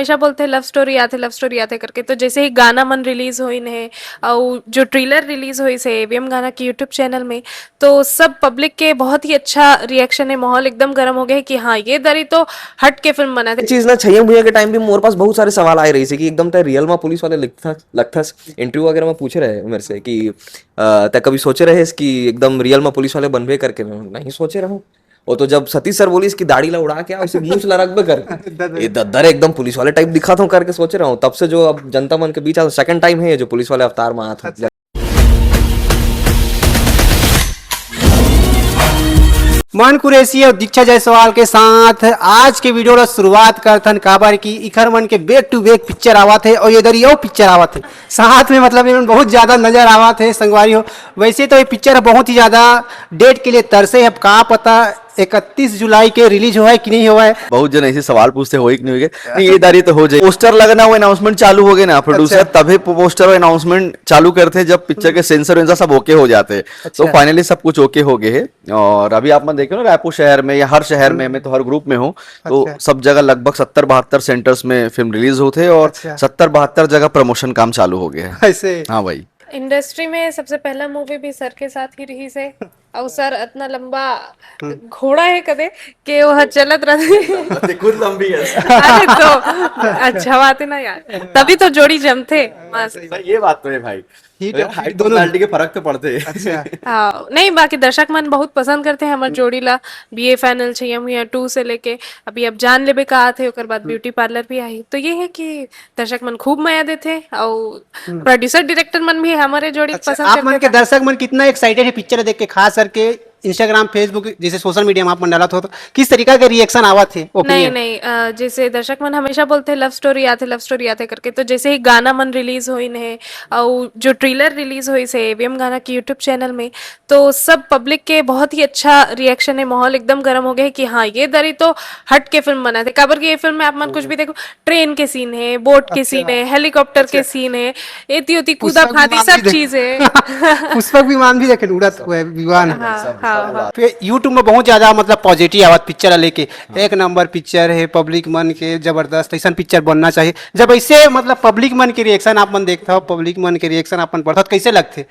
हमेशा बोलते love story आते करके, तो जैसे ही गाना मन रिलीज हुई ने और जो ट्रेलर रिलीज हुई से एवीएम गाना की यूट्यूब चैनल में, तो सब पब्लिक के बहुत ही अच्छा रिएक्शन है, माहौल एकदम गर्म हो गया है कि हाँ ये दरी तो हट के फिल्म बना थे। चीज ना छैया भुइया के टाइम भी मोर पास बहुत सारे सवाल आए रही से कि एकदम तय रियल में पुलिस वाले लगथस इंटरव्यू वगैरह में पूछे रहे मेरे से कि तय कभी सोचे रहे कि एकदम रियल में पुलिस वाले बनबे करके, नहीं सोचे रहो। वो तो जब सतीश सर बोली इसकी दाढ़ी ला उड़ा के उसे मूछ ला रख बे कर ये दद्दर एकदम पुलिस वाले टाइप दिखा था करके सोचे रहा हूँ। तब से जो अब जनता मन के बीच सेकंड टाइम है ये जो पुलिस वाले अवतार में आया था। मन कुरैशी और दीक्षा जायसवाल के साथ आज के वीडियो ला शुरुआत करथन काबर की इखर मन के बैक टू बैक पिक्चर आवत है और इधर यो पिक्चर आवत है साथ में, मतलब इनमें बहुत ज्यादा नजर आवत है संगवारी हो। वैसे तो ये पिक्चर बहुत ही ज्यादा डेट के लिए तरसे, अब कहाँ पता 31 जुलाई के रिलीज हुआ है कि नहीं हुआ है। बहुत जन ऐसे सवाल पूछते हो कि नहीं हो गए, नहीं ये दारी तो हो जाए। पोस्टर लगना वो अनाउंसमेंट चालू हो गए ना प्रोड्यूसर, तभी पोस्टर और अनाउंसमेंट चालू करते हैं जब पिक्चर के सेंसर वेंसर सब ओके हो जाते हैं। तो फाइनली सब कुछ ओके हो गए है। और अभी आप मैं देखे ना रायपुर शहर में या हर शहर में, मैं तो हर ग्रुप में हूँ, तो सब जगह लगभग 70-72 सेंटर्स में फिल्म रिलीज होते हैं और 70-72 जगह प्रमोशन काम चालू हो गया है। ऐसे हाँ भाई, इंडस्ट्री में सबसे पहला मूवी भी सर के साथ ही रही से, और सर इतना लंबा घोड़ा है कदे कि वो चलत रहते खुद लंबी है। अरे तो अच्छा बात है ना यार, तभी तो जोड़ी जमते मस्त। ये बात तो है भाई, हाइट पर्सनालिटी के फर्क तो पड़ते हैं। अच्छा हाँ नहीं, बाकी दर्शक मन बहुत पसंद करते हैं हमारे जोड़ी ला। बीए फाइनल चाहिए हुई 2 से लेके अभी अब जान लेबे का आते, ओकर बाद ब्यूटी पार्लर भी आई, तो ये है कि दर्शक मन खूब माया देते और प्रोड्यूसर डायरेक्टर मन भी हमारे जोड़ी पसंद आप मन करते के दर्शक मन कितना एक्साइटेड है पिक्चर देख के, खास करके इंस्टाग्राम फेसबुक जैसे सोशल मीडिया में आप मन डाला तो किस तरीका के रिएक्शन आवा थे? नहीं नहीं जैसे दर्शक मन हमेशा बोलते लव स्टोरी आते करके, तो जैसे ही गाना मन रिलीज हुई ने और जो ट्रेलर रिलीज हुई से एवीएम गाना की यूट्यूब चैनल में, तो सब पब्लिक के बहुत ही अच्छा रिएक्शन है, माहौल एकदम गर्म हो गया है कि हाँ ये दरी तो हट के फिल्म बना थे। काबर की ये फिल्म में आप मन कुछ भी देखो, ट्रेन के सीन है, बोट के सीन है, हेलीकॉप्टर के सीन है, एती उती कूदा फादी सब चीज है। पुष्पक विमान भी देखे उड़त हुए विमान। हाँ हाँ फिर यूट्यूब में बहुत ज्यादा मतलब पॉजिटिव आवत पिक्चर लेके, एक नंबर पिक्चर है, पब्लिक मन के जबरदस्त ऐसा पिक्चर बनना चाहिए। जब ऐसे मतलब पब्लिक मन के रिएक्शन आप मन देखता हो, पब्लिक मन के रिएक्शन अपन पढ़ता हो, तो कैसे लगते?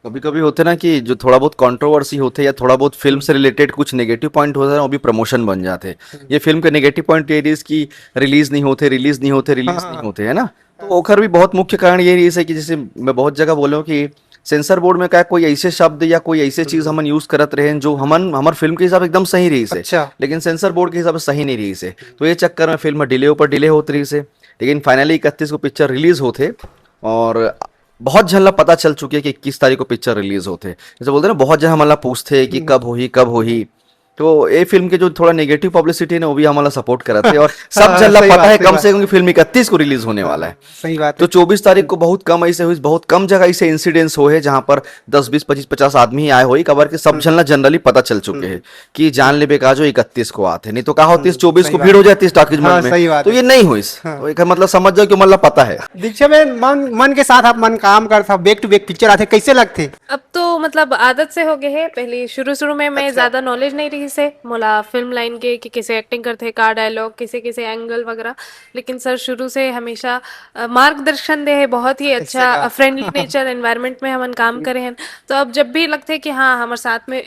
कभी कभी होते ना कि जो थोड़ा बहुत कंट्रोवर्सी होते या थोड़ा बहुत फिल्म से रिलेटेड कुछ नेगेटिव पॉइंट होता है वो भी प्रमोशन बन जाते हैं। ये फिल्म के नेगेटिव पॉइंट ये रही कि रिलीज नहीं होते है ना। तो ओखर भी बहुत मुख्य कारण ये रही है कि जैसे मैं बहुत जगह बोला हूँ कि सेंसर बोर्ड में क्या कोई ऐसे शब्द या कोई ऐसे चीज हमन यूज करत रहे जो हमन हमार फिल्म के हिसाब एकदम सही रही से, अच्छा। लेकिन सेंसर बोर्ड के हिसाब से सही नहीं रही से, तो ये चक्कर में फिल्म डिले ऊपर डिले होती रही से। लेकिन फाइनली 31 को पिक्चर रिलीज होते और बहुत झल्ला पता चल चुकी है कि 21 तारीख को पिक्चर रिलीज होते। जैसे बोलते ना बहुत जगह हमारा पूछते हैं कि कब होही, तो ये फिल्म के जो थोड़ा नेगेटिव पब्लिसिटी है ना वो भी हमारा सपोर्ट कराते हैं और सब जल्ला सही पता बात, है सही कम बात। से कम कि फिल्म 31 को रिलीज होने वाला है। सही बात तो है। 24 तारीख को बहुत कम ऐसे हुई, बहुत कम जगह ऐसे इंसिडेंट्स हुए जहां पर 10 20 25 50 आदमी ही आए हुई। कबर के सब झलना जनरली पता चल चुके हैं कि जान लेबे का जो 31 को आते, नहीं तो कहा होती 24 को भीड़ हो जाती है टॉकीज हाँ, में, सही बात तो है। ये नहीं हुई। तो एक मतलब समझ जाओ कि मतलब पता है। दीक्षा में मन के साथ आप मन काम करता, बैक टू बैक पिक्चर आते, कैसे लगते? अब तो मतलब आदत से हो गए है। पहले शुरू में मैं ज्यादा नॉलेज नहीं रही से मोला फिल्म लाइन के कि कैसे एक्टिंग करते, का डायलॉग किसे किसे एंगल वगैरह, लेकिन सर शुरू से हमेशा मार्गदर्शन दे है, बहुत ही अच्छा फ्रेंडली नेचर एनवायरनमेंट में हम काम करे हैं। तो अब जब भी लगते है कि हाँ हमारे साथ में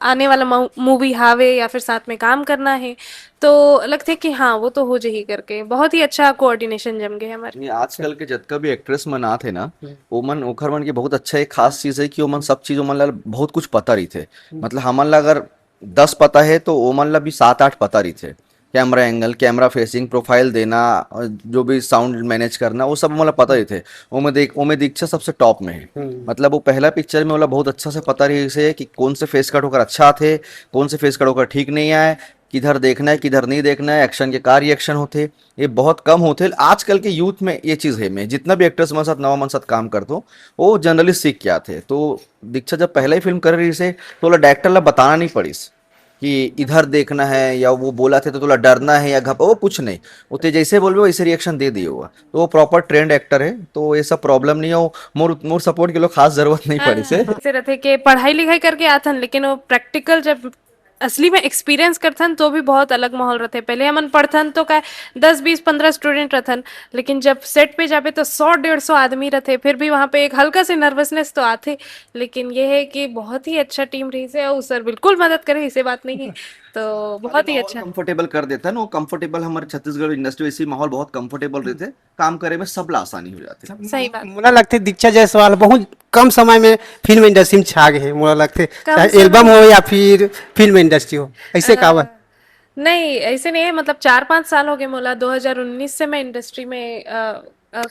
आने वाला मूवी हावे या फिर साथ में काम करना है, तो लगते है कि हाँ वो तो हो जाही करके, बहुत ही अच्छा कोऑर्डिनेशन जम गए हमारे। नहीं, आजकल के जितना भी एक्ट्रेस मन आते ना, ओमन ओखर मन की बहुत अच्छा एक खास चीज है कि ओमन सब चीज ओमन ला बहुत कुछ पता रही थे। मतलब हमन ला अगर 10 पता है तो ओमन ला भी 7-8 पता रही थे। Camera angle, camera facing, profile देना, और जो भी साउंड मैनेज करना, वो सब मतलब पता ही थे। ओमे दीक्षा सबसे टॉप में है। मतलब वो पहला पिक्चर में मतलब बहुत अच्छा से पता रही से कि कौन से फेस कट होकर अच्छा थे, कौन से फेस कट होकर ठीक नहीं आए, किधर देखना है किधर नहीं देखना है, एक्शन के का रिएक्शन होते, ये बहुत कम होते। आजकल के यूथ में ये चीज़ है। मैं जितना भी एक्टर्स मेरे साथ नवा मन साथ काम करता हूँ वो जनरली सीख के आते। तो दीक्षा जब पहला ही फिल्म कर रही से तो डायरेक्टर ला बताना नहीं पड़ीस कि इधर देखना है, या वो बोला थे तो तुला डरना है या घबरा, वो कुछ नहीं, वो ते जैसे बोलबे वैसे रिएक्शन दे दिए हुआ। तो वो प्रॉपर ट्रेंड एक्टर है, तो ये सब प्रॉब्लम नहीं हो। मोर सपोर्ट के लिए खास जरूरत नहीं पड़ी से। ऐसे रहते कि पढ़ाई लिखाई करके आथन, लेकिन वो प्रैक्टिकल जब असली में एक्सपीरियंस करथन तो भी बहुत अलग माहौल रहते। पहले हमन पढ़थन तो का 10 20 15 स्टूडेंट रहथन, लेकिन जब सेट पे जाबे तो 100 150 आदमी रहते, फिर भी वहाँ पे एक हल्का से नर्वसनेस तो आते। लेकिन ये है कि बहुत ही अच्छा टीम रही से, और सर बिल्कुल मदद करे, इसे बात नहीं है, तो बहुत ही अच्छा। कंफर्टेबल कर देता है ना वो। कंफर्टेबल हमारे छत्तीसगढ़ इंडस्ट्री वैसी माहौल बहुत कंफर्टेबल रहते, काम करे में सब ला आसानी हो जाती। सही बात। मोला लगते दीक्षा जायसवाल बहुत कम समय में फिल्म इंडस्ट्री में छा गए हैं। मोला लगते कम चाहे समय एल्बम हो या फिर फिल्म इंडस्ट्री हो, ऐसे कावा नहीं, ऐसे नहीं है, मतलब 4 5 साल हो गए मोला। 2019 से मैं इंडस्ट्री में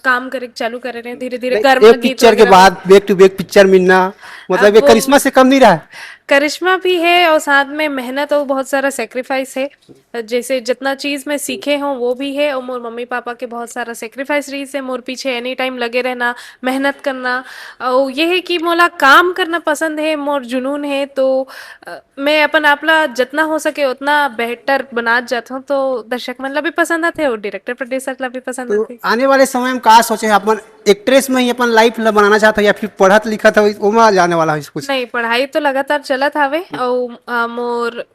काम करे चालू करे रहे, धीरे धीरे कर्म एक गीत पिक्चर के वगैरह में। बाद बैक टू बैक पिक्चर मिलना, मतलब ये वो करिश्मा से कम नहीं रहा है। करिश्मा भी है, और साथ में मेहनत और बहुत सारा सेक्रीफाइस है। जैसे जितना चीज मैं सीखे हूँ वो भी है, और मोर मम्मी पापा के बहुत सारा सेक्रीफाइस रही से मोर पीछे एनी टाइम लगे रहना, मेहनत करना। और ये है कि मोला काम करना पसंद है, मोर जुनून है, तो मैं अपन आपला जितना हो सके उतना बेहतर बना जाता हूँ, तो दर्शक मन ला भी पसंद आते और डायरेक्टर प्रोड्यूसर ला भी पसंद तो आते। आने वाले समय में का सोचे अपन एक्ट्रेस में ही अपन लाइफ बनाना चाहता या फिर पढ़त लिखत हो ओमा जाने वाला है कुछ? नहीं, पढ़ाई तो लगातार चलत हावे, और मोर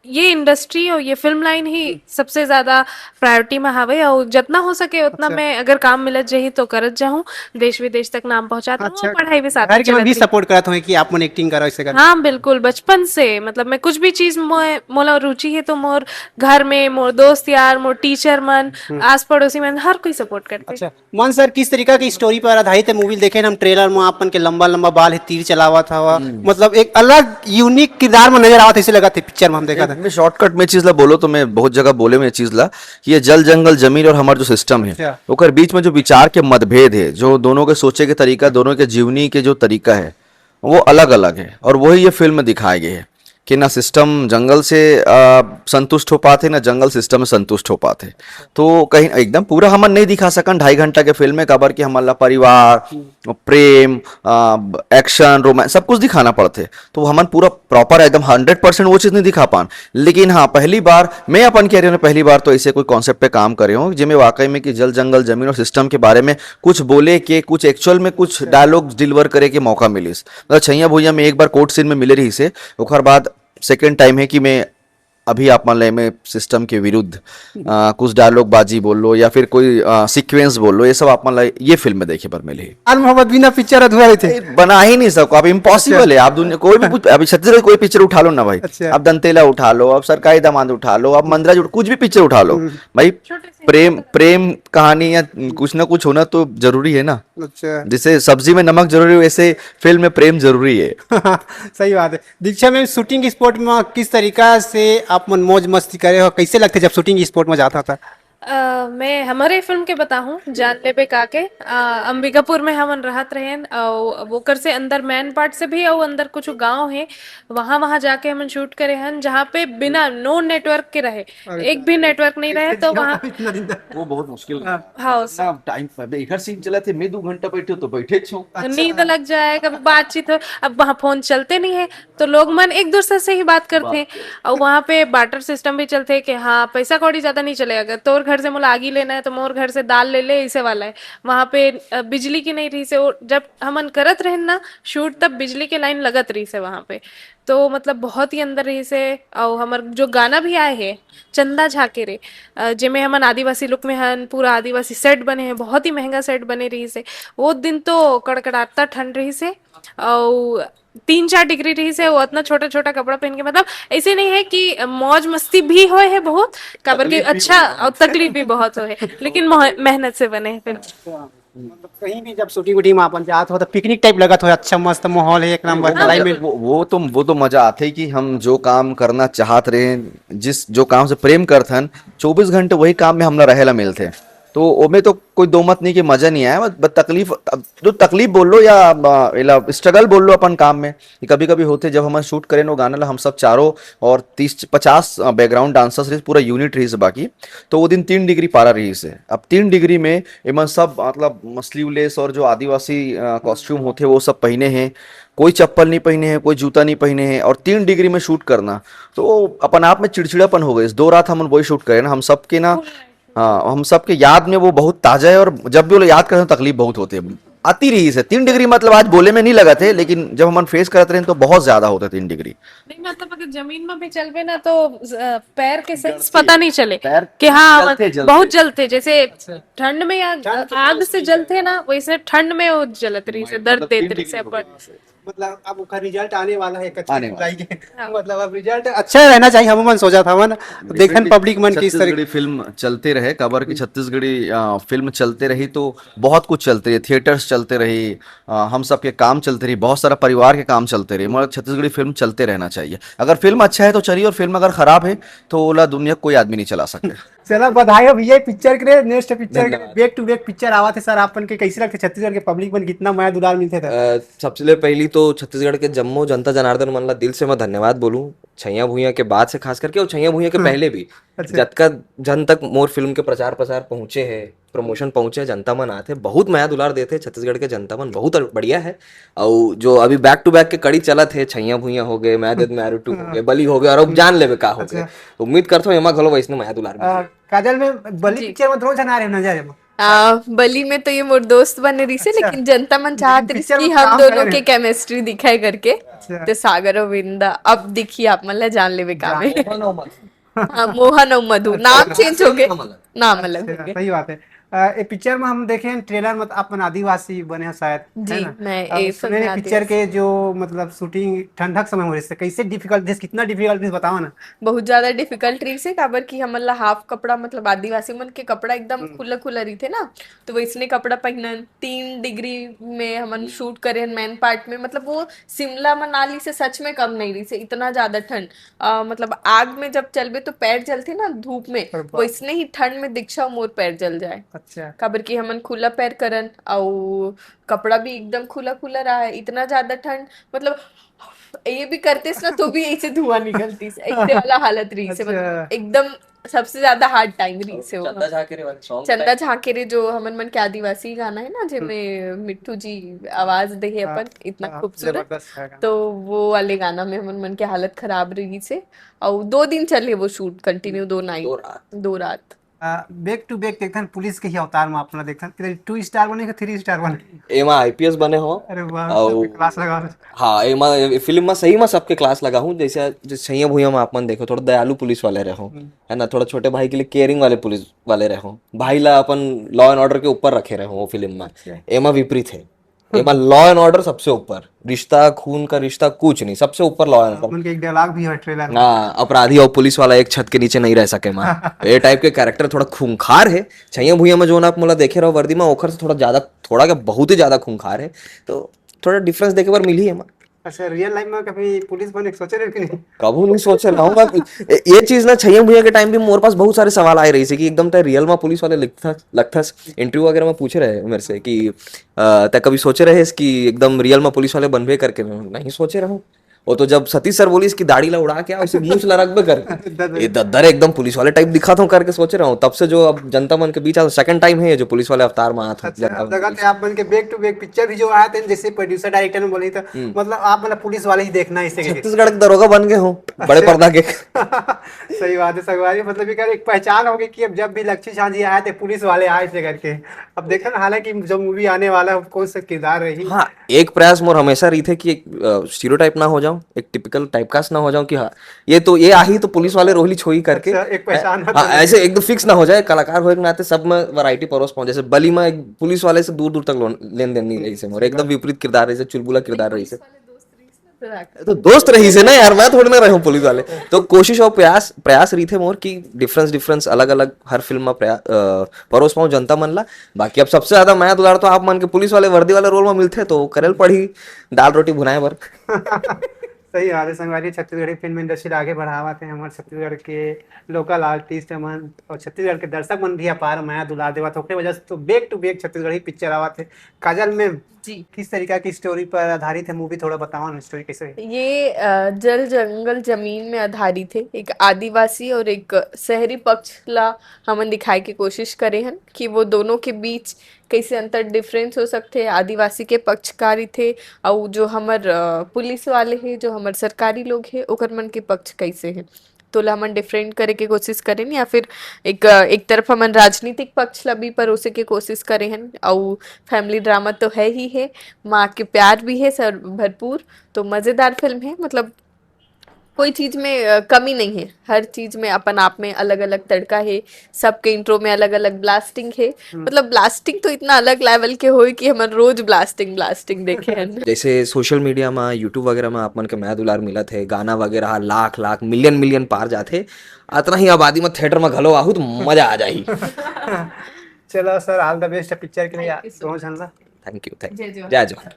ये इंडस्ट्री और ये फिल्म लाइन ही सबसे ज्यादा प्रायोरिटी में हावे, और जितना हो सके उतना मैं अगर काम मिलत जाही तो करत जाहूँ, देश विदेश तक नाम पहुंचाता हूँ, और पढ़ाई भी साथ घर में के में चलत भी रही। सपोर्ट करत हो कि आप मन एक्टिंग करो ऐसे कर। हाँ बिल्कुल, बचपन से मतलब मैं कुछ भी चीज मोला रुचि है तो मोर घर में मोर दोस्त यार, मोर टीचर मन, आस पड़ोसी मन, हर कोई सपोर्ट करते। अच्छा मन सर, किस तरीका की स्टोरी पर आधारित है मूवी? देखे हम ट्रेलर में अपन के लंबा लंबा बाल है, तीर चलावा था, मतलब एक अलग यूनिक किरदार में नजर आवत ऐसे लगा थे पिक्चर में हम देखा था। मैं शॉर्टकट में चीज ला बोलो तो मैं बहुत जगह बोले में चीज ला कि ये जल जंगल जमीन और हमारा जो सिस्टम है अच्छा। ओकर बीच में जो विचार के मतभेद है, जो दोनों के सोचे के तरीका, दोनों के जीवनी के जो तरीका है वो अलग अलग है, और वही ये फिल्म में दिखाए गए हैं कि ना सिस्टम जंगल से संतुष्ट हो पाते, ना जंगल सिस्टम में संतुष्ट हो पाते। तो कहीं एकदम पूरा हमन नहीं दिखा सकन 2.5 घंटा के फिल्म में, कबर कि हमारा परिवार, प्रेम, एक्शन, रोमांस सब कुछ दिखाना पड़ते, तो हमन पूरा प्रॉपर एकदम 100% वो चीज़ नहीं दिखा पान। लेकिन हाँ, पहली बार मैं अपन कह रही हूँ, पहली बार तो ऐसे कोई कॉन्सेप्ट पे काम करे हूँ जिसमें वाकई में कि जल जंगल जमीन और सिस्टम के बारे में कुछ बोले के, कुछ एक्चुअल में कुछ डायलॉग डिलीवर करे के मौका मिलिस। मतलब छैया भुइया में एक बार कोर्ट सीन में मिले रही से, ओकर बाद सेकेंड टाइम है कि मैं अभी आप मान ले में सिस्टम के विरुद्ध कुछ डायलॉग बाजी बोल लो या फिर कोई सीक्वेंस बोल लो, ये सब आप मान लो ये फिल्म में देखे पर मिले। यार मोहब्बत बिना पिक्चर अधूरा रहते। बना ही नहीं सको, अब इम्पॉसिबल है। आप दुनिया कोई भी अभी छत्तीसगढ़ कोई पिक्चर उठा लो ना भाई, अच्छा। अब दंतेला उठा लो, अब सरकारी दामाद उठा लो, अब मंदराज कुछ भी पिक्चर उठा लो भाई, प्रेम प्रेम कहानी या कुछ ना कुछ होना तो जरूरी है ना। अच्छा जैसे सब्जी में नमक जरूरी है, वैसे फिल्म में प्रेम जरूरी है। सही बात है। दीक्षा में शूटिंग स्पॉट में किस तरीका से आप मन मौज मस्ती करे हो, कैसे लगते जब शूटिंग स्पॉट में जाता था? मैं हमारे फिल्म के बताऊं, जान ले पे काके अंबिकापुर में हमन रहत रहेन, और वो कर से अंदर मेन पार्ट से भी, और अंदर कुछ गांव है वहां वहां जाके हमन शूट करे हन, जहाँ पे बिना नो नेटवर्क के रहे, एक भी नेटवर्क नहीं रहे, तो वहाँ वो बहुत मुश्किल हाउस टाइम इधर सीन चला थे, मैं 2 घंटा बैठे तो बैठे छो। नींद लग जाए, कभी बातचीत हो, अब वहाँ फोन चलते नहीं है, तो लोग मन एक दूसरे से ही बात करते हैं, और वहाँ पे बार्टर सिस्टम भी चलते है कि हाँ पैसा कौड़ी ज्यादा नहीं चलेगा, तोर घर से मोला आगी लेना है तो मोर घर से दाल ले ले, ऐसे वाला है। वहाँ पे बिजली की नहीं रही से, जब हमन करत रहे ना शूट तब बिजली के लाइन लगत रही से वहाँ पे, तो मतलब बहुत ही अंदर रही से। और हमार जो गाना भी आए है चंदा झाके रे, जिसमें हमन आदिवासी लुक में हन, पूरा आदिवासी सेट बने हैं, बहुत ही महंगा सेट बने रही से। वो दिन तो कड़कड़ाता ठंड रही से, और 3 4 डिग्री रही से, वो इतना छोटा छोटा कपड़ा पहन के, मतलब ऐसे नहीं है कि मौज मस्ती भी होए है बहुत, काबर के अच्छा, और तकलीफ भी बहुत होए है, लेकिन मेहनत से बने हैं फिल्म। मतलब कहीं भी जब शूटिंग वूटिंग में अपन जात हो तो पिकनिक टाइप लगत हो, अच्छा मस्त माहौल है, एक नंबर क्लाइमेट। वो तो मजा आते है कि हम जो काम करना चाहत रहे, जिस जो काम से प्रेम करथन, 24 घंटे वही काम में हमरा रहेला मिलते, तो ओमे तो कोई दो मत नहीं कि मजा नहीं आया। बस तकलीफ, जो तकलीफ बोल लो या स्ट्रगल बोल लो अपन काम में, कभी कभी होते जब हम शूट करें वो गाना ला, हम सब चारों और 30-50 बैकग्राउंड डांसर्स रही, पूरा यूनिट रही से बाकी, तो वो दिन 3 डिग्री पारा रही से। अब 3 डिग्री में एमन सब मतलब स्लीवलेस और जो आदिवासी कॉस्ट्यूम होते वो सब पहने हैं, कोई चप्पल नहीं पहने हैं, कोई जूता नहीं पहने हैं, और 3 डिग्री में शूट करना तो अपन आप में चिड़चिड़ापन हो गए। इस 2 रात हम वही शूट करें ना, हम सब के ना, हाँ हम सबके याद में वो बहुत ताजा है, और जब भी वो याद करते हैं तकलीफ बहुत होती है। आती रही से 3 डिग्री मतलब आज बोले में नहीं लगा थे, लेकिन जब हम फेस करते रहे तो बहुत ज्यादा होते 3 डिग्री। नहीं मतलब अगर जमीन में भी चलबे ना तो पैर के सेंस पता नहीं चले पैर कि हाँ जलते- बहुत जलते, जैसे ठंड में आग से जलते ना वैसे ठंड में वो जलत रही से दर्द देते रही से अपन। मतलब अब उसका रिजल्ट आने वाला है 21 आने वाला जुलाई के। मतलब अब रिजल्ट अच्छा रहना चाहिए, हम मन सोचा था मन देखन पब्लिक मन किस तरह छत्तीसगढ़ी फिल्म चलते रहे, खबर की छत्तीसगढ़ी फिल्म चलते रही तो बहुत कुछ चलते रही, थिएटर्स चलते रही, हम सब के काम चलते रही, बहुत सारा परिवार के काम चलते रही, मगर छत्तीसगढ़ी फिल्म चलते रहना चाहिए। अगर फिल्म अच्छा है तो चलिए, और फिल्म अगर खराब है तो ओला दुनिया कोई आदमी नहीं चला सकते। चला बधाई हो भैया पिक्चर के नेक्स्ट पिक्चर के बैक टू बैक पिक्चर आवा थे सर, आपन के कैसे लगते छत्तीसगढ़ के पब्लिक मन कितना माया दुलार मिलते थे। सबसे पहली तो छत्तीसगढ़ के जम्मो जनता जनार्दन मन ला दिल से मैं धन्यवाद बोलूं, छैया भुइयां के बाद से खास करके और छैया भुइयां के पहले भी जतका जन तक मोर फिल्म के प्रचार प्रसार पहुंचे है, प्रमोशन पहुंचे, जनता मन आते बहुत माया दुलार देते, छत्तीसगढ़ के जनता मन बहुत बढ़िया है। और जो अभी बैक टू बैक के कड़ी चलत है, छैया भुइयां हो गए, मैं देद मैरू टू हो गए, बली हो गए और अब जान लेवे का हो गए, उम्मीद करता हूं एमा घलो वैसने माया दुलार मिले। काजल में बली पिक्चर में रोज ना रहे नजर में बली में तो ये मोर दोस्त बने रही से, लेकिन जनता मन चाहत रही पिक्चर कि में हम काम दोनों करे। के केमिस्ट्री दिखाए करके। तो सागर और विंदा अब दिखी आप मन ला जान लेवे का में। हाँ, मोहन और मधु नाम चेंज हो गए, नाम अलग हो गए। सही बात है। ए पिक्चर में हम देखे हैं ट्रेलर में अपन आदिवासी बने हैं शायद, जी, है ना? मैं अब ए सुने फिल्म हैं में पिक्चर के जो मतलब शूटिंग ठंडक समय हो रही है, कैसे डिफिकल्ट कितना डिफिकल्ट बताओ ना। बहुत ज्यादा डिफिकल्ट रही से, काबर की हमन ला हाफ कपड़ा मतलब आदिवासी मन के कपड़ा एकदम खुला खुला रही थे ना, तो वैसने कपड़ा पहनन 3 डिग्री में हमन शूट करे मेन पार्ट में, मतलब वो शिमला मनाली से सच में कम नहीं रही से, इतना ज्यादा ठंड। मतलब आग में जब चलबे तो पैर जलते ना धूप में, वैसने ही ठंड में दीक्षा मोर पैर जल जाए, अच्छा काबर की हमन खुला पैर करन और कपड़ा भी एकदम खुला खुला रहा है, इतना ज्यादा ठंड मतलब ये भी करते ना तो भी ऐसे धुआं निकलती से, ऐसे वाला हालत रही से, मतलब एकदम सबसे ज्यादा हार्ड टाइम रही से वो। चंदा झाकेरे जो हमन मन के आदिवासी गाना है ना, जिसमें मिट्टू जी आवाज दे है अपन इतना खूबसूरत, जबरदस्त है गाना। तो वो वाले गाना में हमन मन के हालत खराब रही से। और 2 दिन चले वो शूट कंटिन्यू, 2 नाइट 2 रात। बैक टू बैक देखन पुलिस के ही अवतार में अपना देखन, इधर 2 स्टार बने कि 3 स्टार बने। एमा आईपीएस बने हो। अरे वाह और सबके क्लास लगा रहे। हाँ एमा फिल्म में सही में सबके क्लास लगा हूँ, जैसे छैया भुइयां में आप मन देखो थोड़ा दयालु पुलिस वाले रहो, है ना, थोड़ा छोटे भाई के लिए केयरिंग वाले पुलिस वाले रहो, भाई ला अपन लॉ एंड ऑर्डर के ऊपर रखे रहो वो फिल्म में। एमा विपरीत है, एमा लॉ एंड ऑर्डर सबसे ऊपर, रिश्ता खून का रिश्ता कुछ नहीं, सबसे ऊपर लॉ एंड ऑर्डर। उनके एक डायलॉग भी है ट्रेलर में। हाँ अपराधी और पुलिस वाला एक छत के नीचे नहीं रह सके माँ, ये टाइप के कैरेक्टर थोड़ा खूंखार है। छैया भुइयां में जो आप मोला देखे रहो वर्दी में ओखर से थोड़ा ज्यादा, थोड़ा क्या बहुत ही ज्यादा खूंखार है, तो थोड़ा डिफरेंस देखे बार मिली है माँ। अच्छा रियल लाइफ में कभी पुलिस बने के सोचे रहे कि नहीं। कबू नहीं सोच रहा हूँ मैं। ये चीज ना छैया भुइयां के टाइम भी मोरे पास बहुत सारे सवाल आए रही से कि एकदम ते रियल में पुलिस वाले लगता इंटरव्यू वगैरह में पूछे रहे मेरे से कि ते कभी सोचे रहे कि एकदम रियल में पुलिस वाले बनबे करके, नहीं सोचे रहो। वो तो जब सतीश सर बोली इसकी दाढ़ी ला उड़ा के आओ, इसे मूंछ ला रखबे कर, ये दद्दर एकदम पुलिस वाले टाइप दिखा था करके सोच रहा हूँ। तब से जो अब जनता मन के बीच सेकंड टाइम है ये जो पुलिस वाले अवतार में आते अच्छा अब जगह पे आप बन के बैक टू बैक पिक्चर भी जो आया था, जैसे प्रोड्यूसर डायरेक्टर ने बोली था, मतलब आप मतलब पुलिस वाले ही देखना है इसे। छत्तीसगढ़ के दरोगा बन गए हो बड़े पर्दा के। सही बात है संगवारी, मतलब ये एक पहचान होगी कि अब जब भी लक्ष्मी शाह जी आए थे पुलिस वाले आए थे करके। अब देखा ना हालांकि जो मूवी आने वाला है कौन सा किरदार रही। हाँ एक प्रयास मोर हमेशा रही थे कि एक स्टीरियोटाइप ना हो जाऊं, एक टिपिकल टाइपकास्ट ना हो जाऊं कि हाँ ये तो ये आही तो पुलिस वाले रोहिली छोई करके। अच्छा, एक पहचान हाँ ऐसे एकदम फिक्स ना हो जाए, कलाकार होए के नाते सब में वैरायटी परोस पाऊं। जैसे बली में एक पुलिस वाले से दूर दूर तक लेन देन नहीं रही से मोर, एकदम विपरीत किरदार रही से, चुलबुला किरदार रही से। तो दोस्त रही से ना यार, मैं थोड़ी ना रहूं पुलिस वाले। तो कोशिश और प्रयास रही थे मोर की डिफरेंस अलग अलग हर फिल्म में परोस पाऊं जनता मन ला। बाकी अब सबसे ज्यादा माया दुलार तो आप मन के पुलिस वाले वर्दी वाले रोल में मिलते तो करेल पड़ी दाल रोटी भुनाए बर। सही बात है संगवारी, छत्तीसगढ़ी फिल्म इंडस्ट्री आगे बढ़ावा थे हमारे छत्तीसगढ़ के लोकल आर्टिस्ट मन और छत्तीसगढ़ के दर्शक मन भी अपार माया दुला देवा थे, वजह से तो back to back Chhattisgarhi picture आवा थे। काजल में जी किस तरीका की स्टोरी पर आधारित है मूवी, थोड़ा बताओ ना स्टोरी कैसे है। ये जल जंगल जमीन में आधारित है, एक आदिवासी और एक शहरी पक्ष ला हमन दिखाए की कोशिश करे हन कि वो दोनों के बीच कैसे अंतर डिफरेंस हो सकते हैं। आदिवासी के पक्षकारी थे और जो हमर पुलिस वाले हैं, जो हमर सरकारी लोग हैं, ओकर मन के पक्ष कैसे हैं। तोला हमन डिफरेंट करे के कोशिश करें या फिर एक तरफ हमन राजनीतिक पक्ष ला भी परोसे के कोशिश करे हन और फैमिली ड्रामा तो है ही है, माँ के प्यार भी है सर भरपूर, तो मजेदार फिल्म है। मतलब कोई चीज में कमी नहीं है, हर चीज में अपन आप में अलग अलग तड़का है, सबके इंट्रो में अलग अलग ब्लास्टिंग है। मतलब ब्लास्टिंग तो इतना अलग लेवल के होए कि हम रोज ब्लास्टिंग ब्लास्टिंग देखे हैं। जैसे सोशल मीडिया में यूट्यूब वगैरह में आप मन के मैं दुलार मिलत है, गाना वगैरह लाख लाख मिलियन मिलियन पार जाते, अतना ही आबादी में थिएटर में घलो आहू तो मजा आ जाही। चलो sir, all the best picture के लिए दोनों झन ला। थैंक यू जय जवाहर। जय जवाहर।